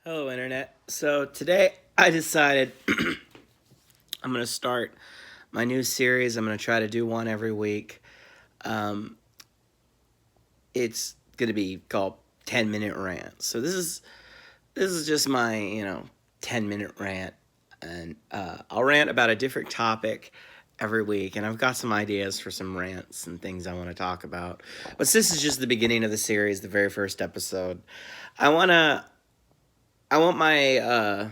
Hello, Internet. So today I decided I'm going to start my new series. I'm going to try to do one every week. Um, it's going to be called 10-minute rant. So this is just my 10-minute rant, and I'll rant about a different topic every week. And I've got some ideas for some rants and things I want to talk about. But this is just the beginning of the series, the very first episode. I wanna I want my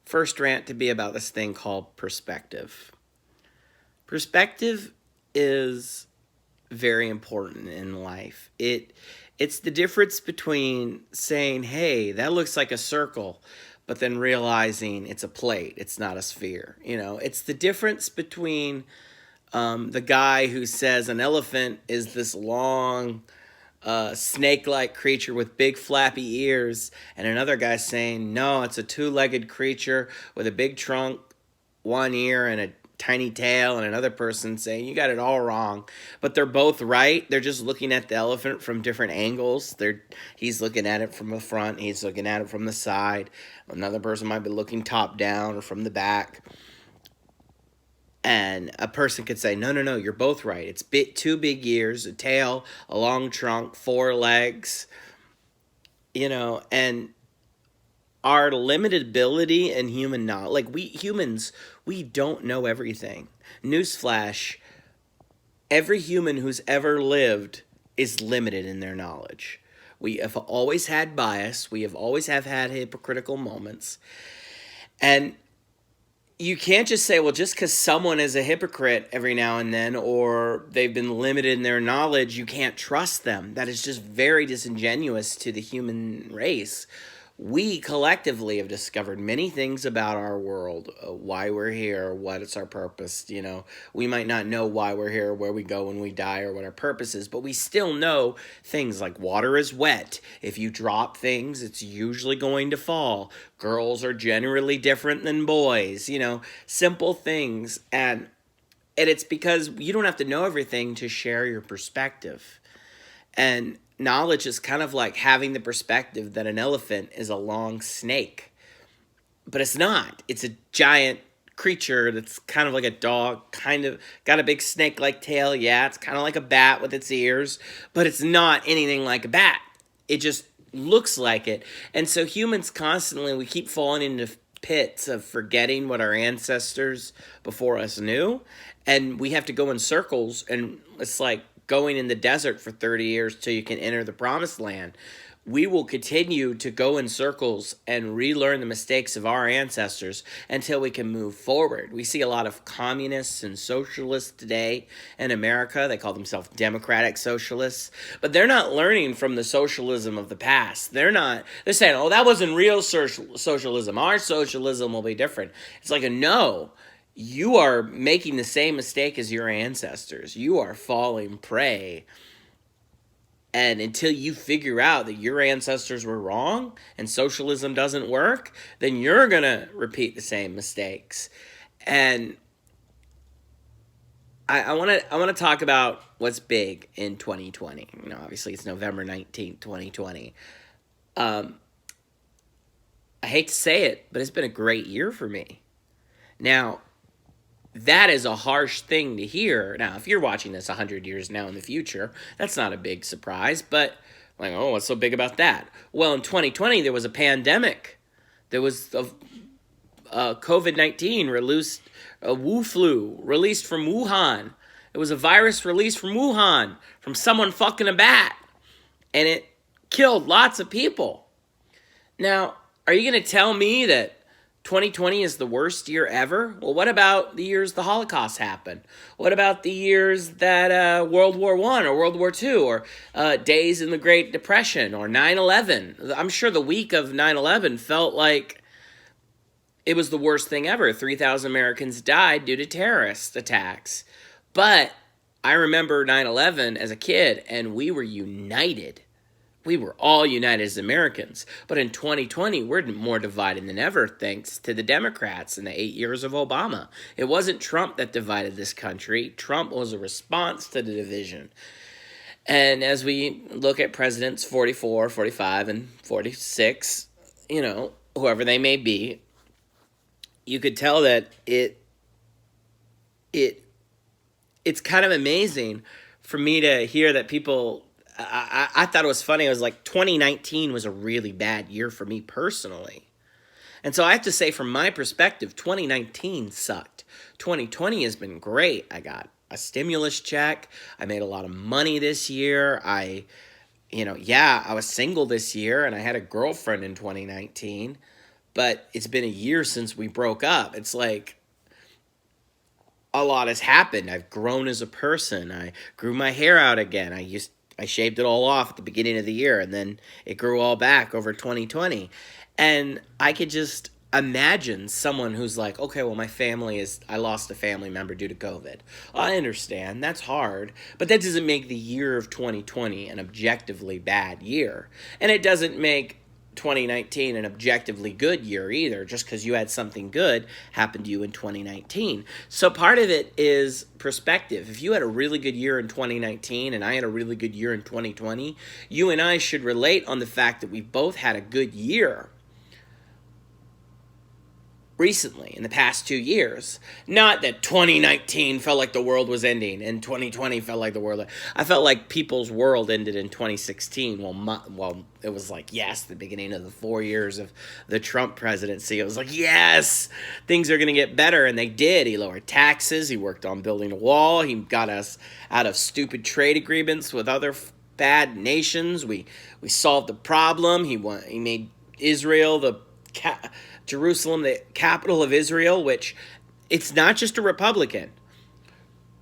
first rant to be about this thing called perspective. Perspective is very important in life. It's the difference between saying, "Hey, that looks like a circle," but then realizing it's a plate, it's not a sphere. It's the difference between the guy who says an elephant is this long snake-like creature with big flappy ears, and another guy saying, no, it's a two-legged creature with a big trunk, one ear, and a tiny tail, and another person saying, you got it all wrong. But they're both right. They're just looking at the elephant from different angles. He's looking at it from the front, he's looking at it from the side. Another person might be looking top down or from the back. And a person could say, no, no, no, you're both right. It's two big ears, a tail, a long trunk, four legs, and our limited ability and human knowledge. Like, we humans, we don't know everything. Newsflash, every human who's ever lived is limited in their knowledge. We have always had bias. We have always have had hypocritical moments. And you can't just say, well, just because someone is a hypocrite every now and then, or they've been limited in their knowledge, you can't trust them. That is just very disingenuous to the human race. We collectively have discovered many things about our world, why we're here, what is our purpose. We might not know why we're here, where we go when we die, or what our purpose is, but we still know things like water is wet. If you drop things, it's usually going to fall. Girls are generally different than boys, simple things. And it's because you don't have to know everything to share your perspective. And knowledge is kind of like having the perspective that an elephant is a long snake. But it's not. It's a giant creature that's kind of like a dog, kind of got a big snake-like tail. Yeah, it's kind of like a bat with its ears, but it's not anything like a bat. It just looks like it. And so humans constantly, we keep falling into pits of forgetting what our ancestors before us knew. And we have to go in circles, and it's like going in the desert for 30 years till you can enter the promised land. We will continue to go in circles and relearn the mistakes of our ancestors until we can move forward. We see a lot of communists and socialists today in America. They call themselves democratic socialists, but they're not learning from the socialism of the past. They're saying, oh, that wasn't real socialism. Our socialism will be different. It's like no. You are making the same mistake as your ancestors. You are falling prey. And until you figure out that your ancestors were wrong and socialism doesn't work, then you're going to repeat the same mistakes. And I want to talk about what's big in 2020. Obviously it's November 19th, 2020. I hate to say it, but it's been a great year for me. Now, that is a harsh thing to hear. Now, if you're watching this 100 years now in the future, that's not a big surprise. But, oh, what's so big about that? Well, in 2020, there was a pandemic. There was a COVID-19 released, a Wu flu released from Wuhan. It was a virus released from Wuhan, from someone fucking a bat. And it killed lots of people. Now, are you going to tell me that 2020 is the worst year ever? Well, what about the years the Holocaust happened? What about the years that World War I or World War II or days in the Great Depression or 9/11? I'm sure the week of 9/11 felt like it was the worst thing ever. 3,000 Americans died due to terrorist attacks. But I remember 9/11 as a kid, and we were united. We were all united as Americans. But in 2020, we're more divided than ever thanks to the Democrats and the 8 years of Obama. It wasn't Trump that divided this country. Trump was a response to the division. And as we look at presidents 44, 45, and 46, whoever they may be, you could tell that it's kind of amazing for me to hear that people. I thought it was funny. I was like, 2019 was a really bad year for me personally. And so I have to say, from my perspective, 2019 sucked. 2020 has been great. I got a stimulus check. I made a lot of money this year. I was single this year and I had a girlfriend in 2019. But it's been a year since we broke up. It's like a lot has happened. I've grown as a person. I grew my hair out again. I shaved it all off at the beginning of the year, and then it grew all back over 2020. And I could just imagine someone who's like, okay, well, I lost a family member due to COVID. I understand, that's hard, but that doesn't make the year of 2020 an objectively bad year. And it doesn't make 2019 an objectively good year either, just because you had something good happen to you in 2019. So part of it is perspective. If you had a really good year in 2019 and I had a really good year in 2020, you and I should relate on the fact that we both had a good year recently, in the past 2 years. Not that 2019 felt like the world was ending and 2020 felt like the world. I felt like people's world ended in 2016. Well, it was like, yes, the beginning of the 4 years of the Trump presidency. It was like, yes, things are going to get better. And they did. He lowered taxes. He worked on building a wall. He got us out of stupid trade agreements with other bad nations. We solved the problem. He made Israel Jerusalem, the capital of Israel, which it's not just a Republican.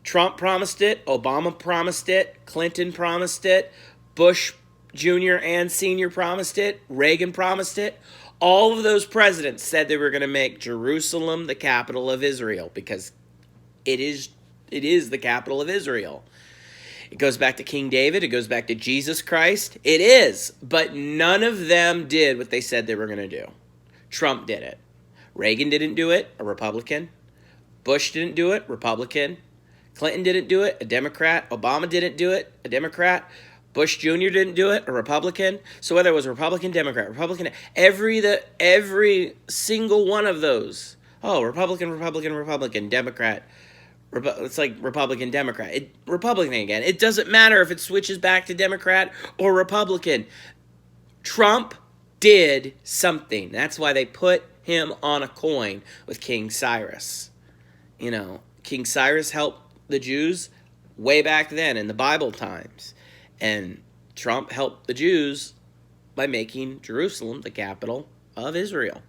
Trump promised it, Obama promised it, Clinton promised it, Bush Jr. and Sr. promised it, Reagan promised it. All of those presidents said they were going to make Jerusalem the capital of Israel because it is the capital of Israel. It goes back to King David. It goes back to Jesus Christ. It is. But none of them did what they said they were going to do. Trump did it. Reagan didn't do it, a Republican. Bush didn't do it, Republican. Clinton didn't do it, a Democrat. Obama didn't do it, a Democrat. Bush Jr. didn't do it, a Republican. So whether it was Republican, Democrat, Republican, every single one of those. Oh, Republican, Democrat. It's like Republican, Democrat. Republican again. It doesn't matter if it switches back to Democrat or Republican. Trump did something. That's why they put him on a coin with King Cyrus. King Cyrus helped the Jews way back then in the Bible times. And Trump helped the Jews by making Jerusalem the capital of Israel.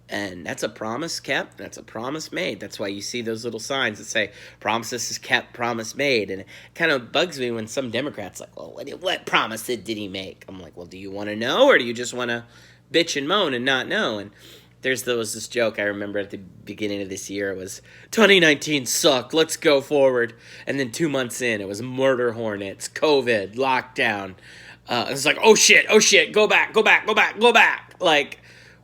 And that's a promise kept. That's a promise made. That's why you see those little signs that say, promises is kept, promise made. And it kind of bugs me when some Democrats like, well, what promise did he make? I'm like, well, do you want to know or do you just want to bitch and moan and not know? And there was this joke I remember at the beginning of this year. It was, 2019 sucked. Let's go forward. And then 2 months in, it was murder hornets, COVID, lockdown. It was like, oh shit, go back. Like,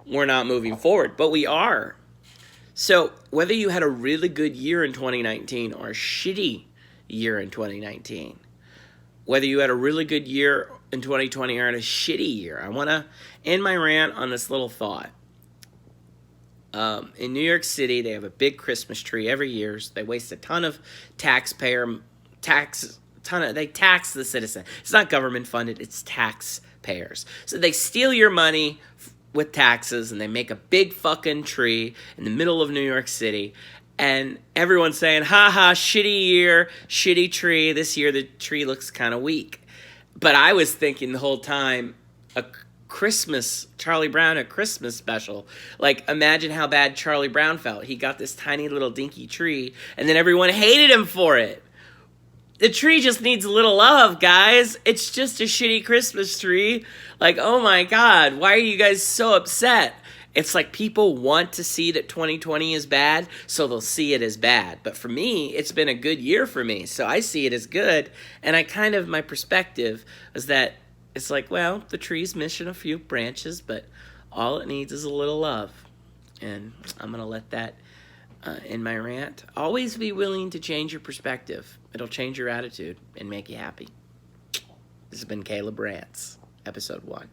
we're not moving forward, but we are. So whether you had a really good year in 2019 or a shitty year in 2019, whether you had a really good year in 2020 or a shitty year, I want to end my rant on this little thought. In New York City, they have a big Christmas tree every year. So they waste a ton of they tax the citizen. It's not government funded, it's taxpayers. So they steal your money with taxes, and they make a big fucking tree in the middle of New York City, and everyone's saying, ha, shitty year, shitty tree. This year the tree looks kind of weak. But I was thinking the whole time, a Charlie Brown, a Christmas special. Like, imagine how bad Charlie Brown felt. He got this tiny little dinky tree, and then everyone hated him for it. The tree just needs a little love, guys. It's just a shitty Christmas tree. Like, oh my God, why are you guys so upset? It's like people want to see that 2020 is bad, so they'll see it as bad. But for me, it's been a good year for me, so I see it as good. And my perspective is that it's like, well, the tree's missing a few branches, but all it needs is a little love. And I'm going to let that in my rant. Always be willing to change your perspective. It'll change your attitude and make you happy. This has been Caleb Rants, episode 1.